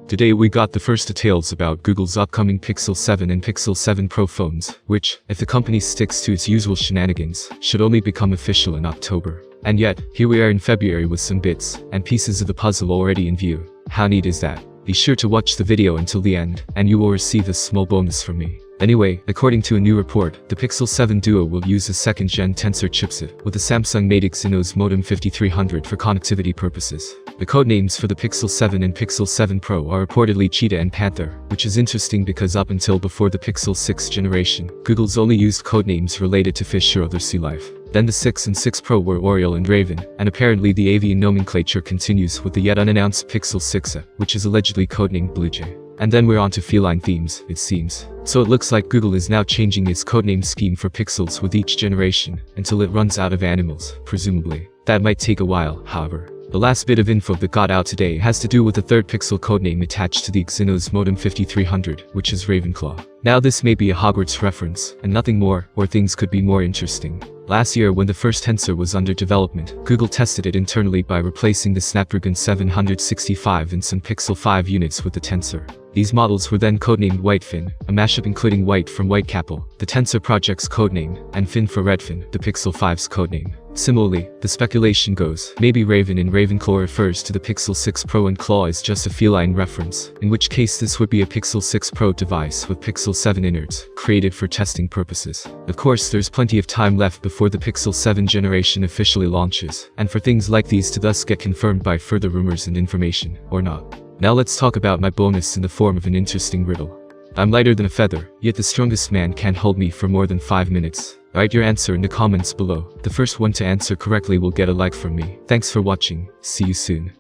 Today we got the first details about Google's upcoming Pixel 7 and Pixel 7 Pro phones, which, if the company sticks to its usual shenanigans, should only become official in October. And yet, here we are in February with some bits and pieces of the puzzle already in view. How neat is that? Be sure to watch the video until the end, and you will receive a small bonus from me. Anyway, according to a new report, the Pixel 7 Duo will use a second-gen Tensor chipset with a Samsung-made Exynos modem 5300 for connectivity purposes. The codenames for the Pixel 7 and Pixel 7 Pro are reportedly Cheetah and Panther, which is interesting because up until before the Pixel 6 generation, Google's only used codenames related to fish or other sea life. Then the 6 and 6 Pro were Oriole and Raven, and apparently the avian nomenclature continues with the yet unannounced Pixel 6a, which is allegedly codenamed Blue Jay. And then we're on to feline themes, it seems. So it looks like Google is now changing its codename scheme for pixels with each generation, until it runs out of animals, presumably. That might take a while, however. The last bit of info that got out today has to do with the third Pixel codename attached to the Exynos modem 5300, which is Ravenclaw. Now this may be a Hogwarts reference, and nothing more, or things could be more interesting. Last year when the first Tensor was under development, Google tested it internally by replacing the Snapdragon 765 and some Pixel 5 units with the Tensor. These models were then codenamed Whitefin, a mashup including White from Whitecapel, the Tensor project's codename, and Fin for Redfin, the Pixel 5's codename. Similarly, the speculation goes, maybe Raven in Ravenclaw refers to the Pixel 6 Pro and Claw is just a feline reference, in which case this would be a Pixel 6 Pro device with Pixel 7 innards, created for testing purposes. Of course, there's plenty of time left before the Pixel 7 generation officially launches, and for things like these to thus get confirmed by further rumors and information, or not. Now let's talk about my bonus in the form of an interesting riddle. I'm lighter than a feather, yet the strongest man can't hold me for more than 5 minutes. Write your answer in the comments below. The first one to answer correctly will get a like from me. Thanks for watching, see you soon.